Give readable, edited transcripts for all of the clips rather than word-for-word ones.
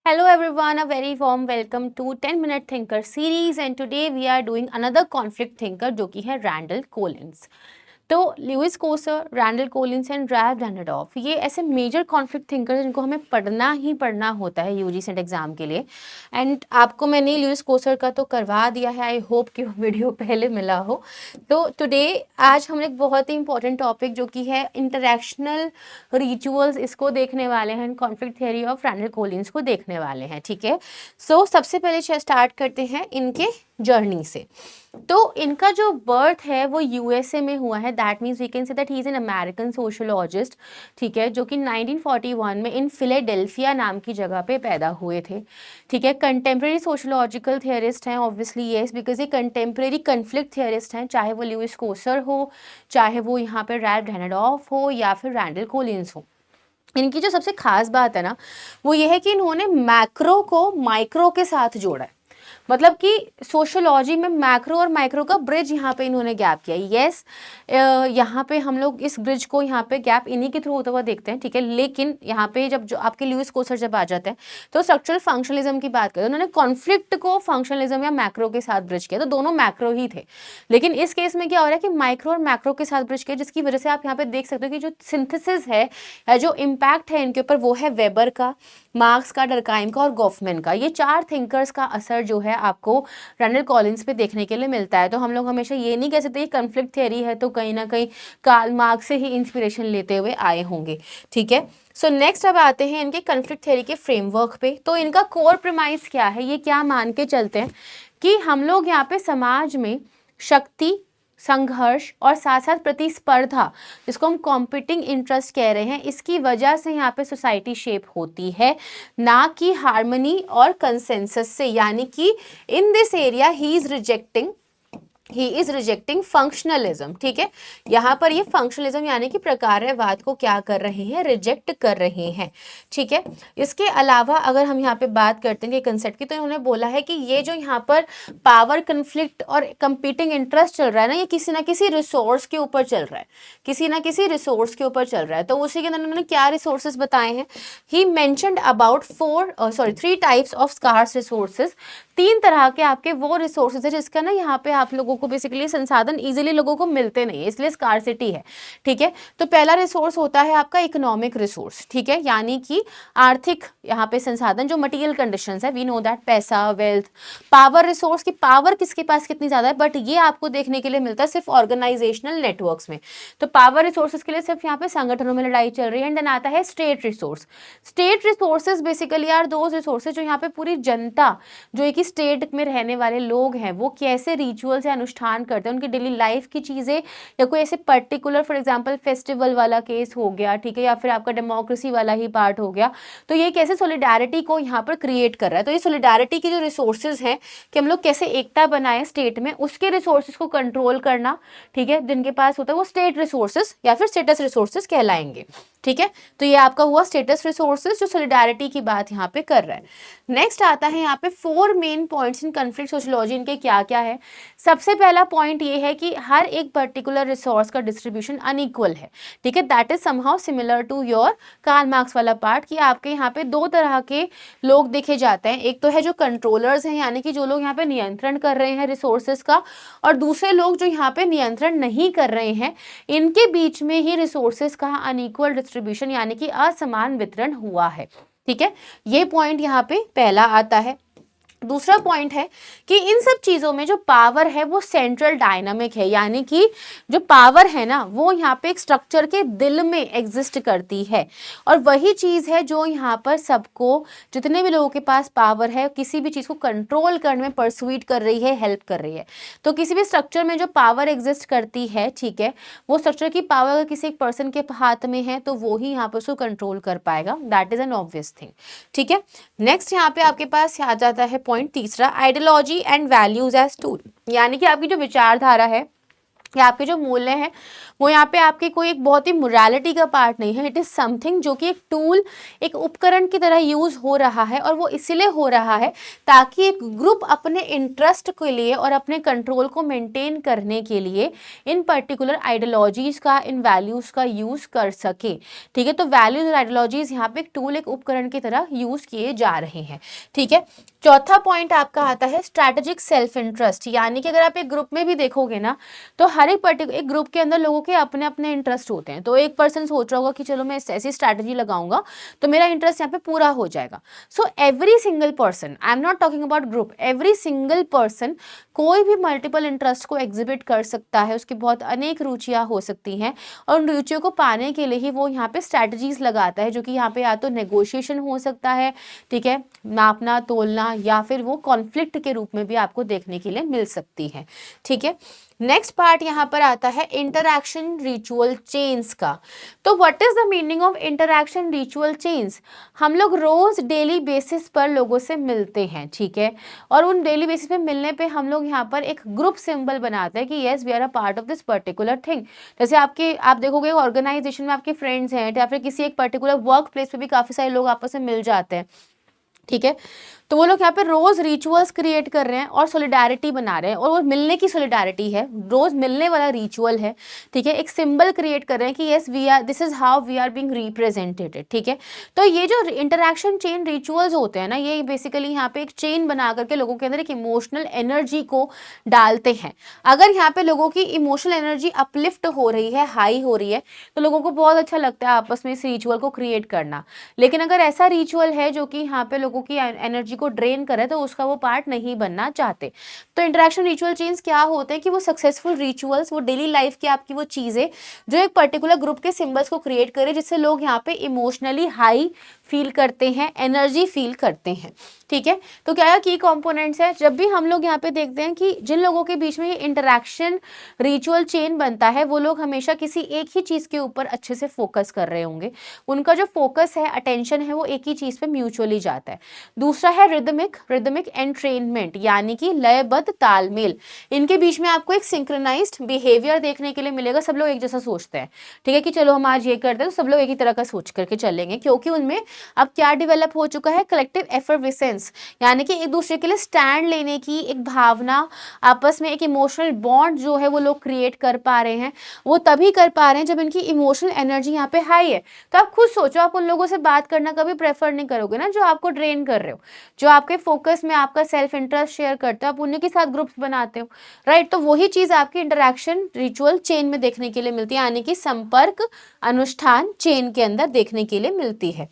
Hello everyone, a very warm welcome to 10-minute thinker series and today we are doing another conflict thinker जो कि है Randall Collins. तो Lewis Coser, Randall Collins and Ralph Dahrendorf ये ऐसे major conflict thinker हैं जिनको हमें पढ़ना ही पढ़ना होता है यूजी सेट एग्जाम के लिए। एंड आपको मैंने लुइस कोसर का तो करवा दिया है, आई होप कि वो वीडियो पहले मिला हो। तो टुडे आज हम एक बहुत ही इंपॉर्टेंट टॉपिक जो कि है इंटरैक्शनल रिचुअल्स, इसको देखने वाले हैं। Conflict theory of Randall Collins को देखने वाले हैं, ठीक है। सो सबसे पहले स्टार्ट करते हैं इनके जर्नी से। तो इनका जो बर्थ है वो यूएसए में हुआ है, that means we can say that he is an American sociologist, ठीक है, जो कि 1941 में इन फिलाडेल्फिया नाम की जगह पे पैदा हुए थे, ठीक है। कंटेम्प्रेरी सोशोलॉजिकल थियरिस्ट हैं, ऑब्वियसली येस, बिकॉज ये कंटेम्प्रेरी कन्फ्लिक्ट थियरिस्ट हैं, चाहे वो लुइस कोसर हो, चाहे वो यहाँ पे रैल्फ डैनेडॉफ हो या फिर रैंडल कोलिन्स हो। इनकी जो सबसे खास बात है ना वो ये है कि इन्होंने मैक्रो को माइक्रो के साथ जोड़ा है। मतलब कि सोशोलॉजी में मैक्रो और माइक्रो का ब्रिज यहाँ पे इन्होंने गैप किया। यस, यहाँ पे हम लोग इस ब्रिज को यहाँ पे गैप इन्हीं के थ्रू होता हुआ देखते हैं, ठीक है। लेकिन यहाँ पे जब जो आपके लुइस कोसर जब आ जाते हैं तो स्ट्रक्चरल फंक्शनलिज्म की बात करें, उन्होंने कॉन्फ्लिक्ट को फंक्शनलिज्म या मैक्रो के साथ ब्रिज किया, तो दोनों मैक्रो ही थे। लेकिन इस केस में क्या हो रहा है कि माइक्रो और मैक्रो के साथ ब्रिज किया, जिसकी वजह से आप यहाँ पे देख सकते हो कि जो सिंथेसिस है या जो इम्पैक्ट है इनके ऊपर वो है वेबर का, मार्क्स का, डर्काइम का और गॉफमैन का। ये चार थिंकर्स का असर जो है आपको रैंडल कॉलिन्स पे देखने के लिए मिलता है। तो हम लोग हमेशा ये नहीं कह सकते कि कन्फ्लिक्ट थियरी है तो कहीं ना कहीं कार्ल मार्क्स से ही इंस्पिरेशन लेते हुए आए होंगे, ठीक है। सो नेक्स्ट अब आते हैं इनके कन्फ्लिक्ट थियरी के फ्रेमवर्क पे। तो इनका कोर प्रीमाइस क्या है, ये क्या मान के चलते हैं कि हम लोग यहाँ पे समाज में शक्ति, संघर्ष और साथ साथ प्रतिस्पर्धा, जिसको हम कॉम्पिटिंग इंटरेस्ट कह रहे हैं, इसकी वजह से यहाँ पे सोसाइटी शेप होती है, ना कि हार्मनी और कंसेंसस से। यानी कि in this area he is rejecting functionalism, ठीक है। यहाँ पर ये फंक्शनलिज्म यानी कि प्रकारवाद को क्या कर रहे हैं, रिजेक्ट कर रहे हैं, ठीक है। इसके अलावा अगर हम यहाँ पे बात करते हैं कंसेप्ट की, तो इन्होंने बोला है कि ये जो यहाँ पर पावर कन्फ्लिक्ट और कंपीटिंग इंटरेस्ट चल रहा है ना, ये किसी ना किसी रिसोर्स के ऊपर चल रहा है, किसी ना किसी रिसोर्स के ऊपर चल रहा है। तो उसी के अंदर उन्होंने क्या रिसोर्सेज बताए हैं, he mentioned about 3 types of scarce resources. 3 तरह के आपके वो रिसोर्सेज है जिसका ना यहाँ पे आप लोगों को बेसिकली संसाधन इजीली लोगों को मिलते नहीं है, इसलिए स्कार्सिटी है, ठीक है। तो पहला रिसोर्स होता है आपका इकोनॉमिक रिसोर्स, ठीक है, यानी कि आर्थिक यहाँ पे संसाधन, जो मटेरियल कंडीशंस है, वी नो दैट, पैसा, वेल्थ। पावर रिसोर्स की पावर किसके पास कितनी ज्यादा है, बट ये आपको देखने के लिए मिलता है सिर्फ ऑर्गेनाइजेशनल नेटवर्क्स में। तो पावर रिसोर्सेज के लिए सिर्फ यहाँ पे संगठनों में लड़ाई चल रही है। एंड देन आता है state resource. State resources basically are those resources जो यहाँ पे पूरी जनता, जो एक स्टेट में रहने वाले लोग हैं, वो कैसे रिचुअल से अनुष्ठान करते हैं, उनकी डेली लाइफ की चीज़ें, या कोई ऐसे पर्टिकुलर फॉर एग्जांपल फेस्टिवल वाला केस हो गया, ठीक है, या फिर आपका डेमोक्रेसी वाला ही पार्ट हो गया, तो ये कैसे सॉलिडारिटी को यहाँ पर क्रिएट कर रहा है। तो ये सॉलिडारिटी की जो रिसोर्सेज हैं कि हम लोग कैसे एकता बनाए स्टेट में, उसके रिसोर्सेज को कंट्रोल करना, ठीक है, जिनके पास होता है वो स्टेट रिसोर्सेज या फिर स्टेटस रिसोर्सेज कहलाएंगे, ठीक है। तो ये आपका हुआ स्टेटस रिसोर्सेज जो सॉलिडारिटी की बात यहाँ पे कर रहा है। नेक्स्ट आता है यहाँ पे 4 main points in conflict sociology, इनके क्या क्या है। सबसे पहला पॉइंट ये है कि हर एक पर्टिकुलर रिसोर्स का डिस्ट्रीब्यूशन अनइक्वल है, ठीक है। That is somehow similar to your Karl Marx वाला पार्ट कि आपके यहाँ पे 2 तरह के लोग देखे जाते हैं। एक तो है जो कंट्रोलर्स हैं, यानी कि जो लोग यहाँ पे नियंत्रण कर रहे हैं रिसोर्सेज का, और दूसरे लोग जो यहाँ पे नियंत्रण नहीं कर रहे हैं। इनके बीच में ही रिसोर्सेज का अनइक्वल डिस्ट्रीब्यूशन यानी कि असमान वितरण हुआ है, ठीक है। ये पॉइंट यहाँ पे पहला आता है। दूसरा पॉइंट है कि इन सब चीज़ों में जो पावर है वो सेंट्रल डायनामिक है, यानी कि जो पावर है ना वो यहाँ पे एक स्ट्रक्चर के दिल में एग्जिस्ट करती है, और वही चीज़ है जो यहाँ पर सबको, जितने भी लोगों के पास पावर है, किसी भी चीज़ को कंट्रोल करने में परसुइट कर रही है, हेल्प कर रही है। तो किसी भी स्ट्रक्चर में जो पावर एग्जिस्ट करती है, ठीक है, वो स्ट्रक्चर की पावर अगर किसी एक पर्सन के हाथ में है तो वो ही यहाँ पर उसको कंट्रोल कर पाएगा। That is an obvious thing, ठीक है। नेक्स्ट यहाँ पे आपके पास आ जाता है पॉइंट तीसरा, ideology and values as tool, यानी कि आपकी जो विचारधारा है कि आपके जो मूल्य हैं वो यहाँ पे आपकी कोई एक बहुत ही मोरालिटी का पार्ट नहीं है, इट इज़ समथिंग जो कि एक टूल, एक उपकरण की तरह यूज़ हो रहा है, और वो इसलिए हो रहा है ताकि एक ग्रुप अपने इंटरेस्ट के लिए और अपने कंट्रोल को मेंटेन करने के लिए इन पर्टिकुलर आइडियोलॉजीज़ का, इन वैल्यूज़ का यूज़ कर सके। ठीक है, तो वैल्यूज़ और आइडियोलॉजीज़ यहाँ पे एक टूल, एक उपकरण की तरह यूज़ किए जा रहे हैं। ठीक है, चौथा पॉइंट आपका आता है स्ट्रैटेजिक सेल्फ इंटरेस्ट, यानी कि अगर आप एक ग्रुप में भी देखोगे ना, तो हर एक पर्टिकुलर एक ग्रुप के अंदर लोगों के अपने अपने इंटरेस्ट होते हैं। तो एक पर्सन सोच रहा होगा कि चलो मैं ऐसी स्ट्रैटेजी लगाऊंगा तो मेरा इंटरेस्ट यहाँ पे पूरा हो जाएगा। So every single person, I am not talking about group, every single person कोई भी मल्टीपल इंटरेस्ट को एग्जिबिट कर सकता है, उसकी बहुत अनेक रुचियां हो सकती हैं, और उन रुचियों को पाने के लिए ही वो यहाँ पे स्ट्रैटेजीज लगाता है, जो कि यहाँ पे या तो नेगोशिएशन हो सकता है, ठीक है, नापना तोलना, या फिर वो कॉन्फ्लिक्ट के रूप में भी आपको देखने के लिए मिल सकती है। ठीक है, नेक्स्ट पार्ट यहाँ पर आता है इंटरैक्शन रिचुअल चेन्स का। तो what is the meaning of interaction ritual chains? हम लोग रोज डेली बेसिस पर लोगों से मिलते हैं, ठीक है, और उन डेली बेसिस पे मिलने पे हम लोग यहाँ पर एक ग्रुप सिंबल बनाते हैं कि yes we are a part of this particular thing. जैसे आप देखोगे ऑर्गेनाइजेशन में आपके फ्रेंड्स हैं, या फिर किसी एक पर्टिकुलर वर्क प्लेस पे भी काफी सारे लोग आपस में मिल जाते हैं। ठीक है, तो वो लोग यहाँ पे रोज रिचुअल्स क्रिएट कर रहे हैं और सॉलिडारिटी बना रहे हैं, और वो मिलने की सॉलिडारिटी है, रोज मिलने वाला रिचुअल है। ठीक है, एक सिंबल क्रिएट कर रहे हैं कि yes we are, this is how we are being represented. ठीक है, तो ये जो इंटरैक्शन चेन रिचुअल्स होते हैं ना, ये बेसिकली यहाँ पे एक चेन बना करके लोगों के अंदर एक इमोशनल एनर्जी को डालते हैं। अगर यहाँ पे लोगों की इमोशनल एनर्जी अपलिफ्ट हो रही है, हाई हो रही है, तो लोगों को बहुत अच्छा लगता है आपस में इस रिचुअल को क्रिएट करना। लेकिन अगर ऐसा रिचुअल है जो कि यहाँ पे लोगों की एनर्जी को ड्रेन करे, तो उसका वो पार्ट नहीं बनना चाहते। तो इंटरैक्शन रिचुअल चेंज क्या होते हैं कि वो सक्सेसफुल रिचुअल्स, वो डेली लाइफ की आपकी वो चीजें जो एक पर्टिकुलर ग्रुप के सिंबल्स को क्रिएट करे, जिससे लोग यहाँ पे इमोशनली हाई फील करते हैं, एनर्जी फील करते हैं। ठीक है, तो क्या की कंपोनेंट्स है, जब भी हम लोग यहाँ पे देखते हैं कि जिन लोगों के बीच में ये इंटरैक्शन रिचुअल चेन बनता है, वो लोग हमेशा किसी एक ही चीज के ऊपर अच्छे से फोकस कर रहे होंगे, उनका जो फोकस है, अटेंशन है, वो एक ही चीज पे म्यूचुअली जाता है। दूसरा है रिदमिक एंट्रेनमेंट, यानी कि लयबद्ध तालमेल, इनके बीच में आपको एक सिंक्रोनाइज्ड बिहेवियर देखने के लिए मिलेगा। सब लोग एक जैसा सोचते हैं, ठीक है, कि चलो हम आज ये करते हैं, तो सब लोग एक ही तरह का सोच करके चलेंगे, क्योंकि उनमें अब क्या डेवलप हो चुका है, कलेक्टिव एफर्विसेंस, यानी कि एक दूसरे के लिए स्टैंड लेने की एक भावना, आपस में एक इमोशनल बॉन्ड जो है वो लोग क्रिएट कर पा रहे हैं। वो तभी कर पा रहे हैं जब इनकी इमोशनल एनर्जी यहाँ पे हाई है। तो आप खुद सोचो, आप उन लोगों से बात करना कभी प्रेफर नहीं करोगे ना जो आपको ड्रेन कर रहे हो, जो आपके फोकस में आपका सेल्फ इंटरेस्ट शेयर करते हो, आप उन्हीं के साथ ग्रुप्स बनाते हो, राइट। तो वही चीज आपकी इंटरैक्शन रिचुअल चेन में देखने के लिए मिलती है, यानी कि संपर्क अनुष्ठान चेन के अंदर देखने के लिए मिलती है।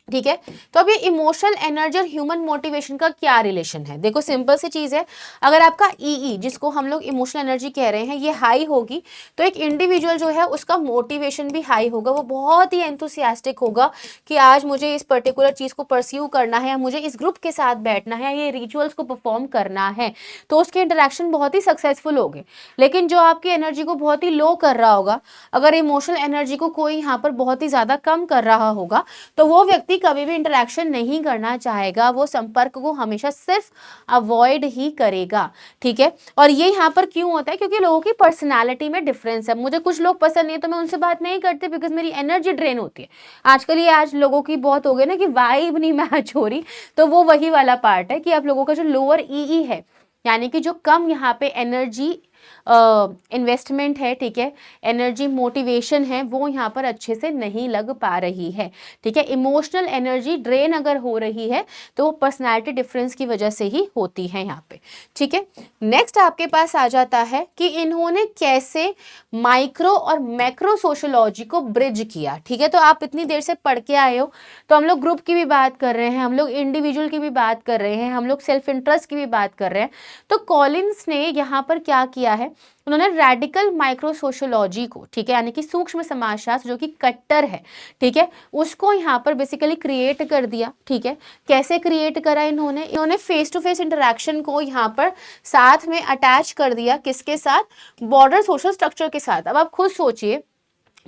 ठीक है, तो अब ये इमोशनल एनर्जी और ह्यूमन मोटिवेशन का क्या रिलेशन है? देखो सिंपल सी चीज है, अगर आपका ई जिसको हम लोग इमोशनल एनर्जी कह रहे हैं ये हाई होगी, तो एक इंडिविजुअल जो है उसका मोटिवेशन भी हाई होगा, वो बहुत ही एंथुसियास्टिक होगा कि आज मुझे इस पर्टिकुलर चीज को परस्यू करना है, मुझे इस ग्रुप के साथ बैठना है, ये रिचुअल्स को परफॉर्म करना है, तो उसके इंटरेक्शन बहुत ही सक्सेसफुल होंगे। लेकिन जो आपकी एनर्जी को बहुत ही लो कर रहा होगा, अगर इमोशनल एनर्जी को कोई यहाँ पर बहुत ही ज्यादा कम कर रहा होगा, तो वो व्यक्ति कभी भी इंटरेक्शन नहीं करना चाहेगा, वो संपर्क को हमेशा सिर्फ अवॉइड ही करेगा। ठीक है, और ये यहाँ पर क्यों होता है? क्योंकि लोगों की पर्सनालिटी में डिफरेंस है। मुझे कुछ लोग पसंद नहीं है तो मैं उनसे बात नहीं करती, बिकॉज मेरी एनर्जी ड्रेन होती है। आजकल ये आज लोगों की बहुत हो गई ना कि वाइब नहीं मैच हो रही, तो वो वही वाला पार्ट है कि आप लोगों का जो लोअर ई है, यानी कि जो कम यहाँ पे एनर्जी इन्वेस्टमेंट है, ठीक है, एनर्जी मोटिवेशन है, वो यहाँ पर अच्छे से नहीं लग पा रही है। ठीक है, इमोशनल एनर्जी ड्रेन अगर हो रही है तो वो पर्सनालिटी डिफरेंस की वजह से ही होती है यहाँ पे। ठीक है, नेक्स्ट आपके पास आ जाता है कि इन्होंने कैसे माइक्रो और मैक्रो सोशोलॉजी को ब्रिज किया। ठीक है, तो आप इतनी देर से पढ़ के आए हो, तो हम लोग ग्रुप की भी बात कर रहे हैं, हम लोग इंडिविजुअल की भी बात कर रहे हैं, हम लोग सेल्फ इंटरेस्ट की भी बात कर रहे हैं। तो कॉलिंस ने यहाँ पर क्या किया है, उन्होंने रेडिकल माइक्रो सोशोलॉजी को, ठीक है, यानी कि सूक्ष्म समाजशास्त्र जो कि कट्टर है, ठीक है, उसको यहाँ पर बेसिकली क्रिएट कर दिया। ठीक है, कैसे क्रिएट करा इन्होंने फेस टू फेस इंटरेक्शन को यहाँ पर साथ में अटैच कर दिया, किसके साथ? बॉर्डर सोशल स्ट्रक्चर के साथ। अब आप खुद सोचिए,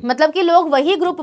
मतलब कि लोग वही ग्रुप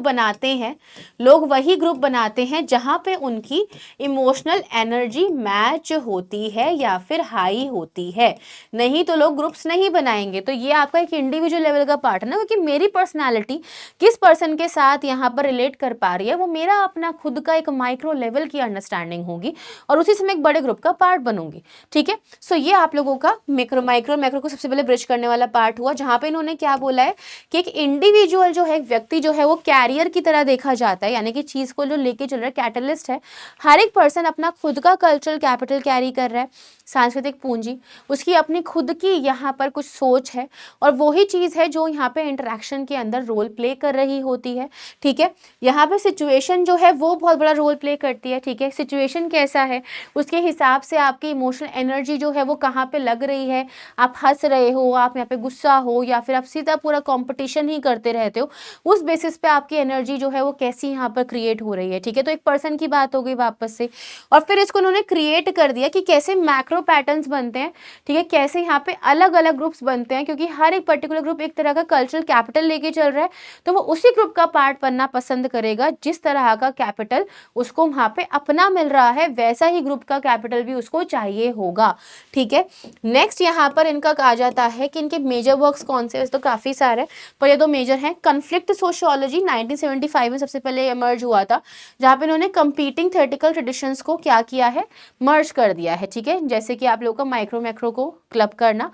बनाते हैं जहां पे उनकी इमोशनल एनर्जी मैच होती है या फिर हाई होती है, नहीं तो लोग ग्रुप्स नहीं बनाएंगे। तो ये आपका एक इंडिविजुअल लेवल का पार्ट है ना, क्योंकि मेरी पर्सनालिटी किस पर्सन के साथ यहाँ पर रिलेट कर पा रही है, वो मेरा अपना खुद का एक माइक्रो लेवल की अंडरस्टैंडिंग होगी और उसी से मैं एक बड़े ग्रुप का पार्ट बनूंगी। ठीक है, सो ये आप लोगों का माइक्रो को सबसे पहले ब्रिज करने वाला पार्ट हुआ, जहां पे इन्होंने क्या बोला है कि एक इंडिविजुअल जो है, एक व्यक्ति जो है वो कैरियर की तरह देखा जाता है, यानी कि चीज को जो लेके चल रहा है, कैटलिस्ट है। हर एक पर्सन अपना खुद का कल्चरल कैपिटल कैरी कर रहा है, सांस्कृतिक पूंजी, उसकी अपनी खुद की यहाँ पर कुछ सोच है, और वही चीज है जो यहाँ पे इंटरेक्शन के अंदर रोल प्ले कर रही होती है। ठीक है, यहाँ पे सिचुएशन जो है वो बहुत बड़ा रोल प्ले करती है। ठीक है, सिचुएशन कैसा है उसके हिसाब से आपकी इमोशनल एनर्जी जो है वो कहाँ पे लग रही है, आप हंस रहे हो, आप यहाँ पे गुस्सा हो, या फिर आप सीधा पूरा कंपटीशन ही करते रहते हो, उस बेसिस पे आपकी एनर्जी जो है वो कैसी यहाँ पर क्रिएट हो रही है। ठीक है, तो एक पर्सन की बात हो गई वापस से, और फिर इसको उन्होंने क्रिएट कर दिया कि कैसे मैक्रो पैटर्न्स बनते हैं। ठीक है, कैसे यहाँ पे अलग अलग ग्रुप्स बनते हैं, क्योंकि हर एक पर्टिकुलर ग्रुप एक तरह का कल्चरल कैपिटल लेके चल रहा है, तो वो उसी ग्रुप का पार्ट बनना पसंद करेगा जिस तरह का कैपिटल उसको वहां पे अपना मिल रहा है, वैसा ही ग्रुप का कैपिटल भी उसको चाहिए होगा। ठीक है, नेक्स्ट यहाँ पर इनका कहा जाता है कि इनके मेजर वर्क्स कौन से, तो काफी सारे, पर ये दो मेजर हैं। कॉन्फ्लिक्ट सोशियोलॉजी 1975 में सबसे पहले इमर्ज हुआ था, जहाँ पे इन्होंने कंपीटिंग थेरेटिकल ट्रेडिशंस को क्या किया है, मर्ज कर दिया है। ठीक है, जैसे कि आप लोगों का माइक्रो मैक्रो को क्लब करना।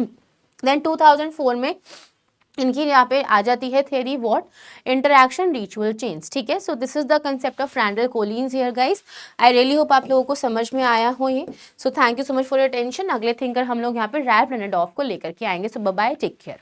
देन 2004 में इनकी यहाँ पे आ जाती है theory what, interaction ritual change. ठीक है, so this is the concept of Randall Collins here guys. I really hope आप लोगों को समझ में आया हो ये। So thank you so much for your attention. अगले थिंकर हम लोग यहाँ पे रैल्फ रेनेडॉफ को लेकर के आएंगे। सो बाय बाय, टेक केयर।